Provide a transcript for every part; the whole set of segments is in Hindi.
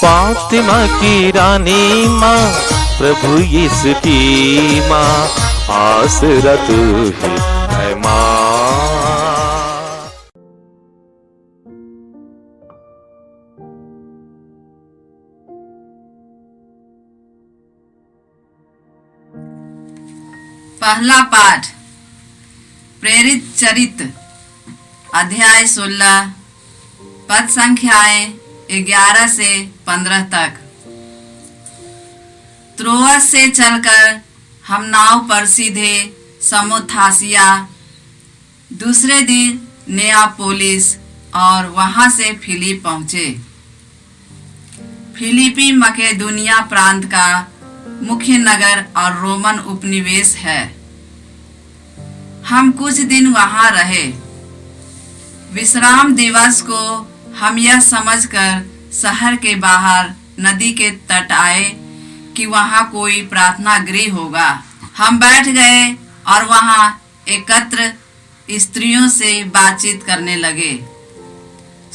फातिमा की रानी माँ, प्रभु यीशु की माँ, आसरा तू ही है माँ। पहला पाठ प्रेरित चरित्र अध्याय 16 पद संख्याएं 11 से 15 तक। त्रोअस से चलकर हम नाव पर सीधे समोथासिया, दूसरे दिन नेयापोलिस और वहां से फिलिप पहुंचे। फिलिपी मकेदुनिया प्रांत का मुख्य नगर और रोमन उपनिवेश है। हम कुछ दिन वहां रहे। विश्राम दिवस को हम यह समझकर शहर के बाहर नदी के तट आए कि वहां कोई प्रार्थना गृह होगा। हम बैठ गए और वहां एकत्र स्त्रियों से बातचीत करने लगे।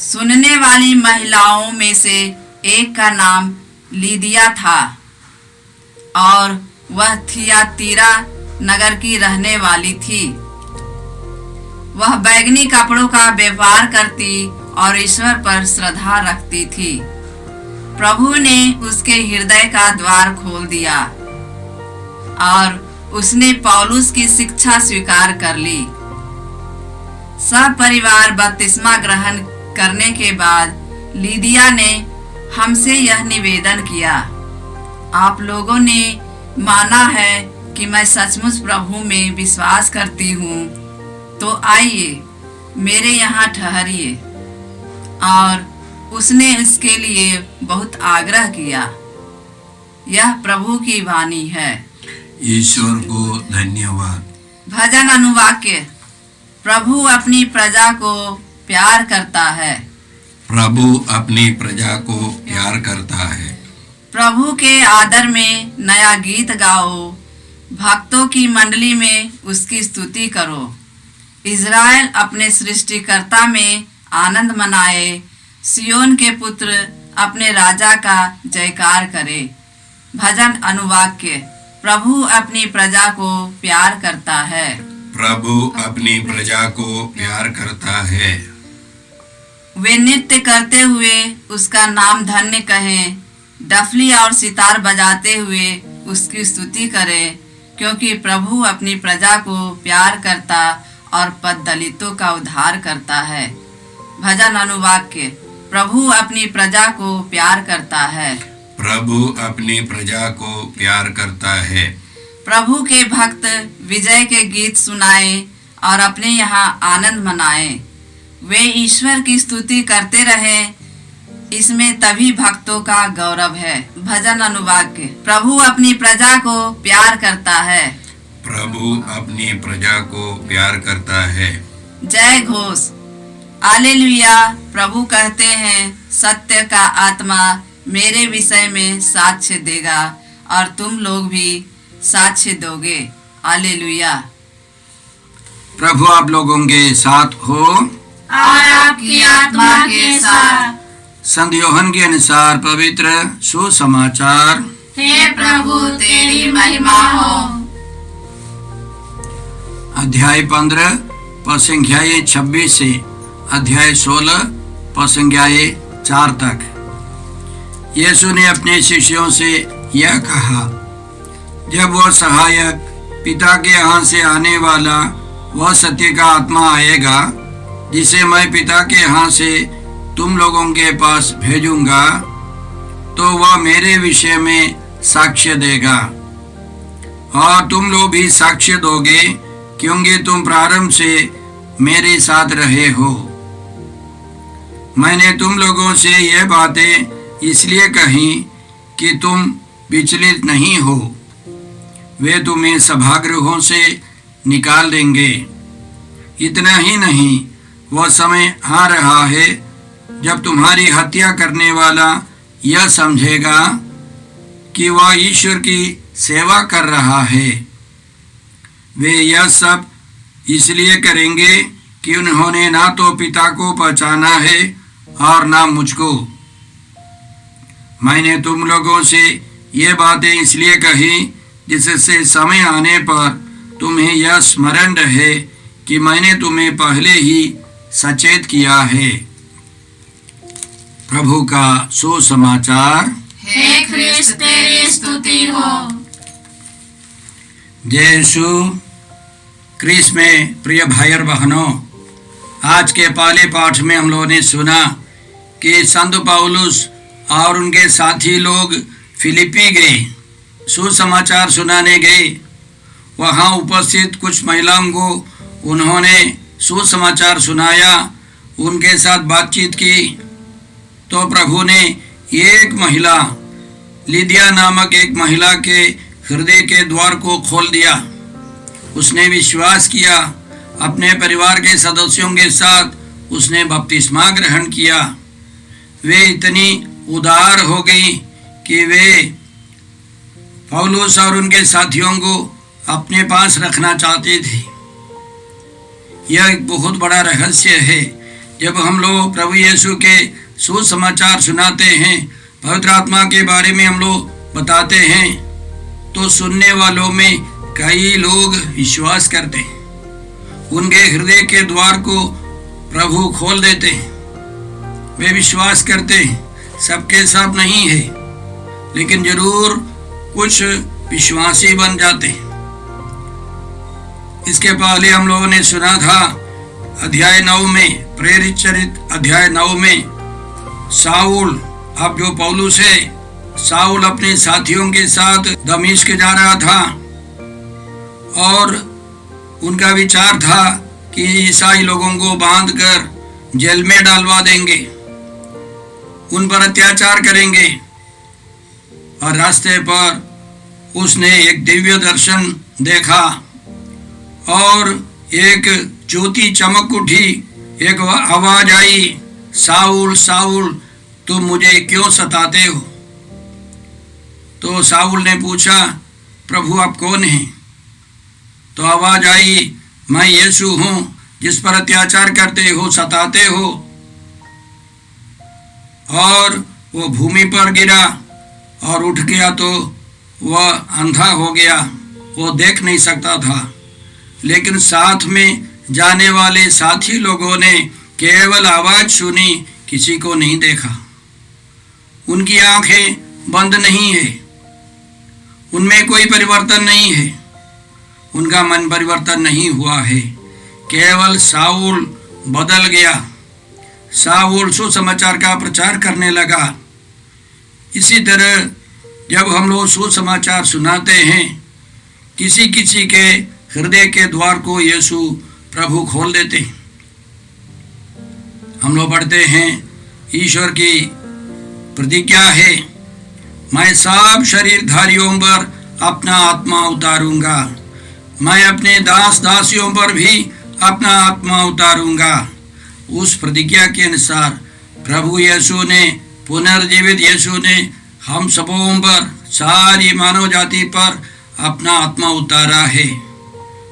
सुनने वाली महिलाओं में से एक का नाम लीदिया था और वह थियातीरा नगर की रहने वाली थी। वह बैगनी कपड़ों का व्यापार करती और ईश्वर पर श्रद्धा रखती थी। प्रभु ने उसके हृदय का द्वार खोल दिया और उसने पौलुस की शिक्षा स्वीकार कर ली। सब परिवार बपतिस्मा ग्रहण करने के बाद लीदिया ने हमसे यह निवेदन किया, आप लोगों ने माना है कि मैं सचमुच प्रभु में विश्वास करती हूँ, तो आइए मेरे यहाँ ठहरिए। और उसने इसके लिए बहुत आग्रह किया। यह प्रभु की वाणी है। ईश्वर को धन्यवाद। भजन अनुवाक्य। प्रभु अपनी प्रजा को प्यार करता है। प्रभु अपनी प्रजा को प्यार करता है। प्रभु के आदर में नया गीत गाओ, भक्तों की मंडली में उसकी स्तुति करो। इज़राइल अपने सृष्टिकर्ता में आनंद मनाए, सियोन के पुत्र अपने राजा का जयकार करे। भजन अनुवाक्य। प्रभु अपनी प्रजा को प्यार करता है। प्रभु अपनी प्रजा को प्यार करता है। वे नृत्य करते हुए उसका नाम धन्य कहें, डफली और सितार बजाते हुए उसकी स्तुति करें, क्योंकि प्रभु अपनी प्रजा को प्यार करता और पद दलितों का उद्धार करता है। भजन अनुवाक्य। प्रभु अपनी प्रजा को प्यार करता है। प्रभु अपनी प्रजा को प्यार करता है। प्रभु के भक्त विजय के गीत सुनाए और अपने यहाँ आनंद मनाए। वे ईश्वर की स्तुति करते रहे, इसमें तभी भक्तों का गौरव है। भजन अनुवाक्य। प्रभु अपनी प्रजा को प्यार करता है। प्रभु अपनी प्रजा को प्यार करता है। जय घोष। हालेलुया। प्रभु कहते हैं, सत्य का आत्मा मेरे विषय में साक्ष्य देगा और तुम लोग भी साक्ष्य दोगे। हालेलुया। प्रभु आप लोगों के साथ हो और आपकी आत्मा के साथ। संत यूहन्ना के अनुसार पवित्र सुसमाचार। हे प्रभु तेरी महिमा हो। अध्याय 15 पद संख्याएं 26 से अध्याय 16 पद संख्याएं 4 तक। यीशु ने अपने शिष्यों से यह कहा, जब वह सहायक पिता के यहाँ से आने वाला वह सत्य का आत्मा आएगा, जिसे मैं पिता के यहाँ से तुम लोगों के पास भेजूंगा, तो वह मेरे विषय में साक्ष्य देगा और तुम लोग भी साक्ष्य दोगे, क्योंकि तुम प्रारंभ से मेरे साथ रहे हो। मैंने तुम लोगों से ये बातें इसलिए कही कि तुम विचलित नहीं हो। वे तुम्हें सभागृहों से निकाल देंगे। इतना ही नहीं, वह समय आ रहा है जब तुम्हारी हत्या करने वाला यह समझेगा कि वह ईश्वर की सेवा कर रहा है। वे यह सब इसलिए करेंगे कि उन्होंने ना तो पिता को पहचाना है और ना मुझको। मैंने तुम लोगों से ये बातें इसलिए कही जिससे समय आने पर तुम्हें यह स्मरण रहे कि मैंने तुम्हें पहले ही सचेत किया है। प्रभु का सुसमाचार। हे ख्रिस्त तेरी स्तुति हो। जय यीशु क्रिस में प्रिय भाई और बहनों, आज के पहले पाठ में हम लोगों ने सुना कि संत पौलुस और उनके साथी लोग फिलिपी गए, सुसमाचार सुनाने गए। वहाँ उपस्थित कुछ महिलाओं को उन्होंने सुसमाचार सुनाया, उनके साथ बातचीत की। तो प्रभु ने एक महिला, लिदिया नामक एक महिला के हृदय के द्वार को खोल दिया। उसने विश्वास किया, अपने परिवार के सदस्यों के साथ उसने बपतिस्मा ग्रहण किया। वे इतनी उदार हो गई कि वे पौलुस और उनके साथियों को अपने पास रखना चाहते थे। यह एक बहुत बड़ा रहस्य है। जब हम लोग प्रभु यीशु के सुसमाचार सुनाते हैं, पवित्र आत्मा के बारे में हम लोग बताते हैं, तो सुनने वालों में कई लोग विश्वास करते हैं। उनके हृदय के द्वार को प्रभु खोल देते हैं, वे विश्वास करते हैं। सबके सब नहीं है, लेकिन जरूर कुछ विश्वासी बन जाते हैं। इसके पहले हम लोगों ने सुना था अध्याय 9 में, प्रेरित चरित्र अध्याय 9 में, साउल, अब जो पौलुस है, साउल अपने साथियों के साथ दमिश्क जा रहा था और उनका विचार था कि ईसाई लोगों को बांधकर जेल में डालवा देंगे, उन पर अत्याचार करेंगे। और रास्ते पर उसने एक दिव्य दर्शन देखा और एक ज्योति चमक उठी, एक आवाज आई, साउल साउल तुम मुझे क्यों सताते हो? तो साउल ने पूछा, प्रभु आप कौन हैं? तो आवाज आई, मैं यीशु हूँ जिस पर अत्याचार करते हो, सताते हो। और वो भूमि पर गिरा और उठ गया तो वह अंधा हो गया, वो देख नहीं सकता था। लेकिन साथ में जाने वाले साथी लोगों ने केवल आवाज सुनी, किसी को नहीं देखा। उनकी आंखें बंद नहीं है, उनमें कोई परिवर्तन नहीं है, उनका मन परिवर्तन नहीं हुआ है। केवल साउल बदल गया। साउल सुसमाचार का प्रचार करने लगा। इसी तरह जब हम लोग सुसमाचार सुनाते हैं, किसी किसी के हृदय के द्वार को यीशु प्रभु खोल देते हैं। हम लोग पढ़ते हैं, ईश्वर की प्रतिज्ञा है, मैं सब शरीरधारियों पर अपना आत्मा उतारूंगा, मैं अपने दास दासियों पर भी अपना आत्मा उतारूंगा। उस प्रतिज्ञा के अनुसार प्रभु यीशु ने, पुनर्जीवित यीशु ने हम सबों पर, सारी मानव जाति पर अपना आत्मा उतारा है।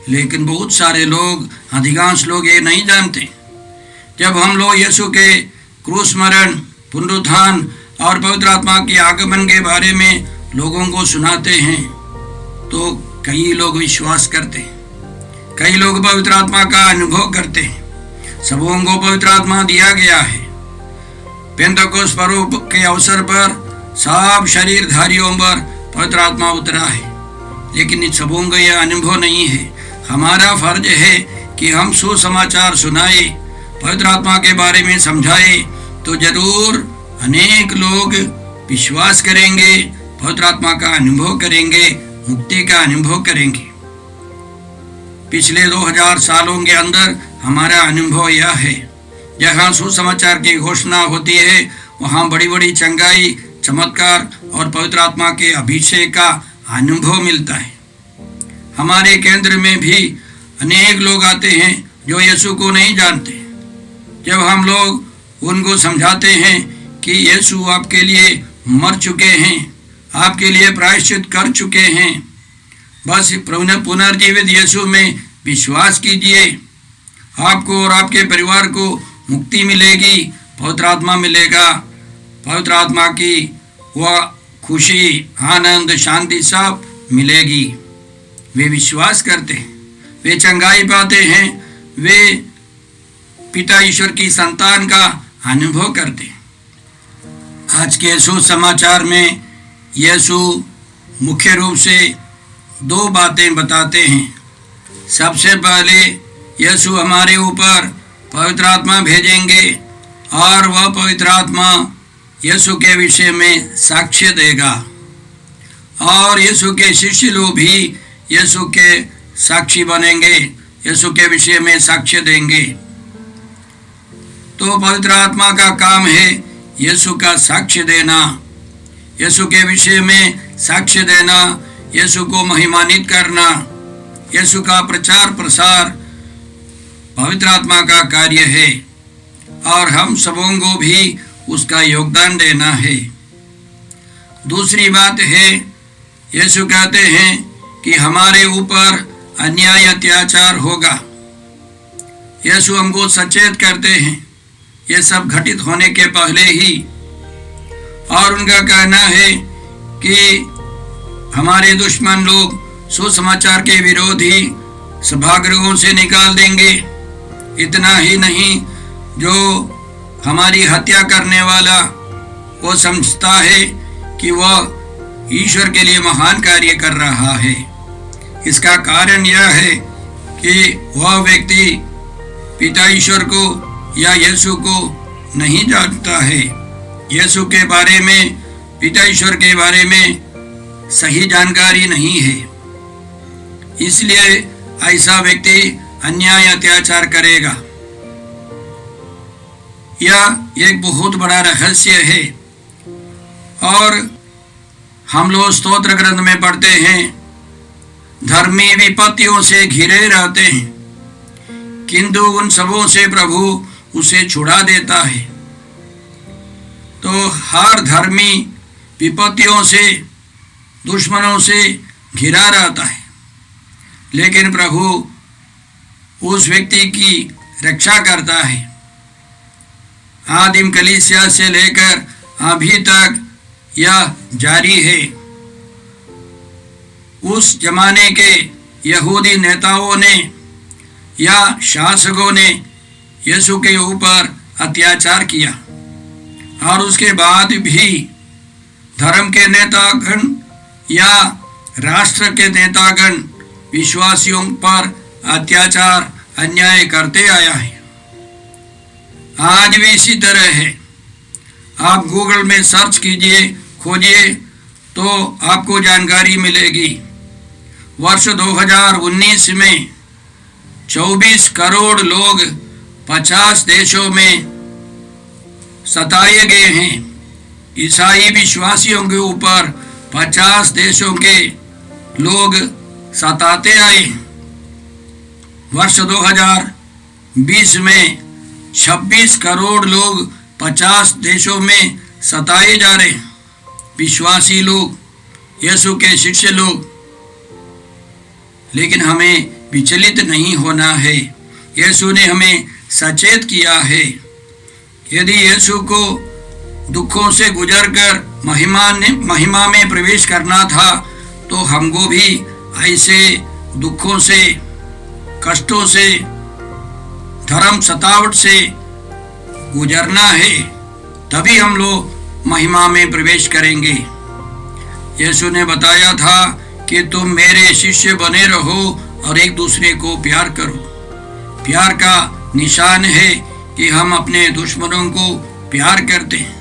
लेकिन बहुत सारे लोग, अधिकांश लोग ये नहीं जानते। जब हम लोग यीशु के क्रूस मरण, पुनरुत्थान और पवित्र आत्मा के आगमन के बारे में लोगों को सुनाते हैं, तो कई लोग विश्वास करते हैं, कई लोग पवित्र आत्मा का अनुभव करते हैं। सबों को पवित्र आत्मा दिया गया है। पेंतकोस्त पर्व के अवसर पर सब शरीरधारियों पर पवित्र आत्मा उतरा है, लेकिन इन सबों का यह अनुभव नहीं है। हमारा फर्ज है कि हम सुसमाचार सुनाए, पवित्र आत्मा के बारे में समझाए, तो जरूर अनेक लोग विश्वास करेंगे, पवित्र आत्मा का अनुभव करेंगे, मुक्ति का अनुभव करेंगे। पिछले 2000 सालों के अंदर हमारा अनुभव यह है, जहाँ सुसमाचार की घोषणा होती है, वहाँ बड़ी बड़ी चंगाई, चमत्कार और पवित्र आत्मा के अभिषेक का अनुभव मिलता है। हमारे केंद्र में भी अनेक लोग आते हैं जो यीशु को नहीं जानते। जब हम लोग उनको समझाते हैं कि यीशु आपके लिए मर चुके हैं, आपके लिए प्रायश्चित कर चुके हैं, बस पुनर्जीवित यीशु में विश्वास कीजिए, आपको और आपके परिवार को मुक्ति मिलेगी, पवित्र आत्मा मिलेगा। पवित्र आत्मा की वह खुशी, आनंद, शांति सब मिलेगी। वे विश्वास करते हैं, वे चंगाई पाते हैं, वे पिता ईश्वर की संतान का अनुभव करते हैं। आज के सुसमाचार में यीशु मुख्य रूप से दो बातें बताते हैं। सबसे पहले यीशु हमारे ऊपर पवित्र आत्मा भेजेंगे और वह पवित्र आत्मा यीशु के विषय में साक्ष्य देगा, और यीशु के शिष्य लोग भी यीशु के साक्षी बनेंगे, यीशु के विषय में साक्ष्य देंगे। तो पवित्र आत्मा का काम है यीशु का साक्ष्य देना, यीशु के विषय में साक्ष्य देना, यीशु को महिमान्वित करना। यीशु का प्रचार प्रसार पवित्र आत्मा का कार्य है, और हम सबों को भी उसका योगदान देना है। दूसरी बात है, यीशु कहते हैं कि हमारे ऊपर अन्याय अत्याचार होगा। यीशु हमको सचेत करते हैं ये सब घटित होने के पहले ही, और उनका कहना है कि हमारे दुश्मन लोग सुसमाचार के विरोधी सभागृहों से निकाल देंगे। इतना ही नहीं, जो हमारी हत्या करने वाला वो समझता है कि वह ईश्वर के लिए महान कार्य कर रहा है। इसका कारण यह है कि वह व्यक्ति पिता ईश्वर को या यीशु को नहीं जानता है। यीशु के बारे में, पिता ईश्वर के बारे में सही जानकारी नहीं है, इसलिए ऐसा व्यक्ति अन्याय अत्याचार करेगा। यह एक बहुत बड़ा रहस्य है, और हम लोग स्तोत्र ग्रंथ में पढ़ते हैं, धर्मी विपत्तियों से घिरे रहते हैं, किंतु उन सबों से प्रभु उसे छुड़ा देता है। तो हर धर्मी विपत्तियों से, दुश्मनों से घिरा रहता है, लेकिन प्रभु उस व्यक्ति की रक्षा करता है। आदिम कलीसिया से लेकर अभी तक यह जारी है। उस जमाने के यहूदी नेताओं ने या शासकों ने यीशु के ऊपर अत्याचार किया, और उसके बाद भी धर्म के नेतागण या राष्ट्र के नेतागण विश्वासियों पर अत्याचार, अन्याय करते आया है। आज भी इसी तरह है। आप गूगल में सर्च कीजिए, खोजिए, तो आपको जानकारी मिलेगी। वर्ष 2019 में 24 करोड़ लोग 50 देशों में सताए गए हैं। ईसाई विश्वासियों के ऊपर 50 देशों के लोग सताते आए। वर्ष 2020 में 26 करोड़ लोग 50 देशों में सताए जा रहे हैं, विश्वासी लोग, यीशु के शिष्य लोग। लेकिन हमें विचलित नहीं होना है। यीशु ने हमें सचेत किया है। यदि यीशु को दुखों से गुजरकर महिमा में प्रवेश करना था, तो हमको भी ऐसे दुखों से, कष्टों से, धर्म सतावट से गुजरना है, तभी हम लोग महिमा में प्रवेश करेंगे। यीशु ने बताया था कि तुम मेरे शिष्य बने रहो और एक दूसरे को प्यार करो। प्यार का निशान है कि हम अपने दुश्मनों को प्यार करते हैं,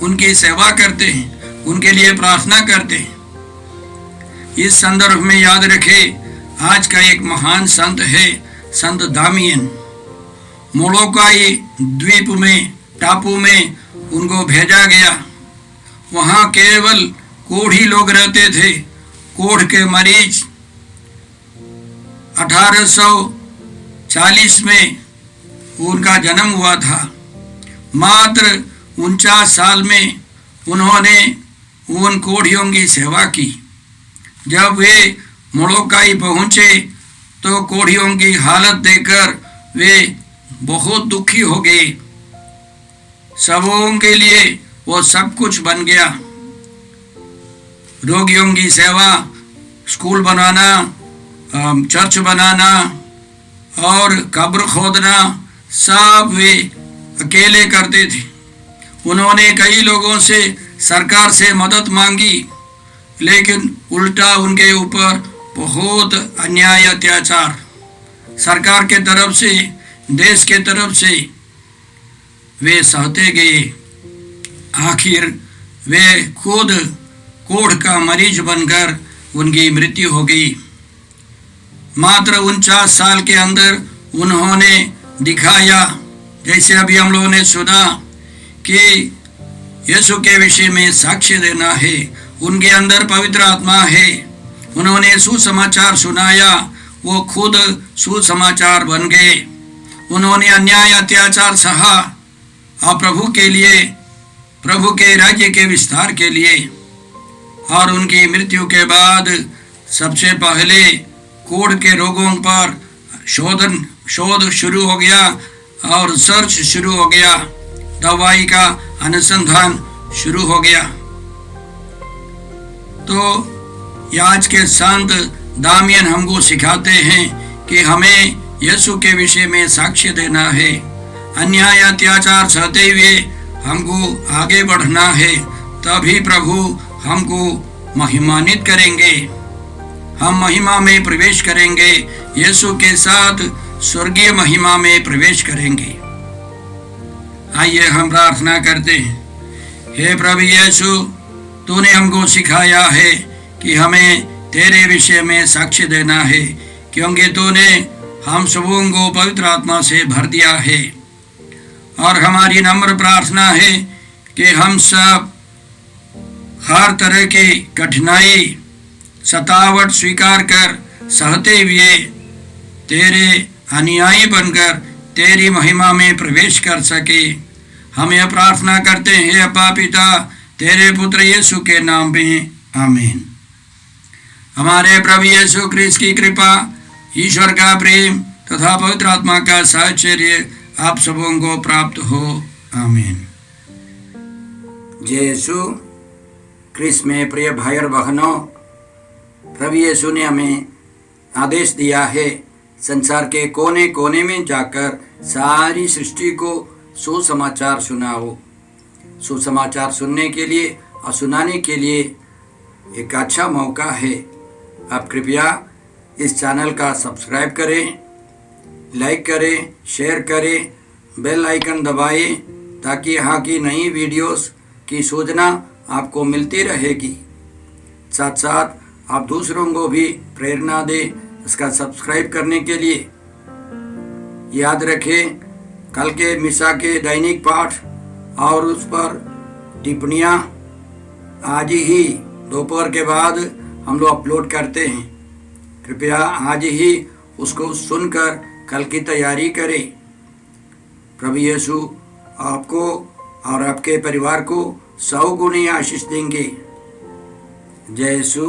उनकी सेवा करते हैं, उनके लिए प्रार्थना करते हैं। इस संदर्भ में याद रखें, आज का एक महान संत है, संत दामियन। मोलोकाई द्वीप में, टापू में उनको भेजा गया। वहाँ केवल कोढ़ी लोग रहते थे, कोढ़ के मरीज। 1840 में उनका जन्म हुआ था। मात्र 49 साल में उन्होंने उन कोढ़ियों की सेवा की। जब वे मोलोकाई पहुँचे तो कोढ़ियों की हालत देखकर वे बहुत दुखी हो गए। सबों के लिए वो सब कुछ बन गया। रोगियों की सेवा, स्कूल बनाना, चर्च बनाना और कब्र खोदना सब वे अकेले करते थे। उन्होंने कई लोगों से, सरकार से मदद मांगी, लेकिन उल्टा उनके ऊपर बहुत अन्याय अत्याचार सरकार के तरफ से, देश के तरफ से वे सहते गए। आखिर वे खुद कोढ़ का मरीज बनकर उनकी मृत्यु हो गई। मात्र 49 साल के अंदर उन्होंने दिखाया, जैसे अभी हम लोगों ने सुना, कि यीशु के विषय में साक्ष्य देना है। उनके अंदर पवित्र आत्मा है। उन्होंने सुसमाचार सुनाया, वो खुद सुसमाचार बन गए। उन्होंने अन्याय अत्याचार सहा और प्रभु के लिए, प्रभु के राज्य के विस्तार के लिए। और उनकी मृत्यु के बाद सबसे पहले कोढ़ के रोगों पर शोध शुरू हो गया और सर्च शुरू हो गया, दवाई का अनुसंधान शुरू हो गया। तो आज के संत दामियन हमको सिखाते हैं कि हमें यीशु के विषय में साक्ष्य देना है। अन्याय अत्याचार सहते हुए हमको आगे बढ़ना है, तभी प्रभु हमको महिमान्वित करेंगे। हम महिमा में प्रवेश करेंगे, यीशु के साथ स्वर्गीय महिमा में प्रवेश करेंगे। आइए हम प्रार्थना करते हैं। हे प्रभु यीशु, तूने हमको सिखाया है कि हमें तेरे विषय में साक्ष्य देना है, क्योंकि तूने हम सबों को पवित्र आत्मा से भर दिया है। और हमारी नम्र प्रार्थना है कि हम सब हर तरह की कठिनाई, सतावट स्वीकार कर सहते हुए तेरे अनुयायी बनकर तेरी महिमा में प्रवेश कर सके। हम यह प्रार्थना करते हैं अब्बा पिता, तेरे पुत्र यीशु के नाम में, आमीन। हमारे प्रभु यीशु ख्रीस्त की कृपा, ईश्वर का प्रेम तथा पवित्र आत्मा का साहचर्य आप सबों को प्राप्त हो, आमीन। जय यीशु ख्रीस्त में प्रिय भाई और बहनों, प्रभु यीशु ने हमें आदेश दिया है संसार के कोने कोने में जाकर सारी सृष्टि को सुसमाचार सुनाओ। सुसमाचार सुनने के लिए और सुनाने के लिए एक अच्छा मौका है। आप कृपया इस चैनल का सब्सक्राइब करें, लाइक करें, शेयर करें, बेल आइकन दबाएं, ताकि यहाँ की नई वीडियोस की सूचना आपको मिलती रहेगी। साथ साथ आप दूसरों को भी प्रेरणा दें इसका सब्सक्राइब करने के लिए। याद रखें, कल के मिसा के दैनिक पाठ और उस पर टिप्पणियाँ आज ही दोपहर के बाद हम लोग अपलोड करते हैं। कृपया आज ही उसको सुनकर कल की तैयारी करें। प्रभु यीशु आपको और आपके परिवार को 100 गुनी आशीष देंगे। जय यीशु।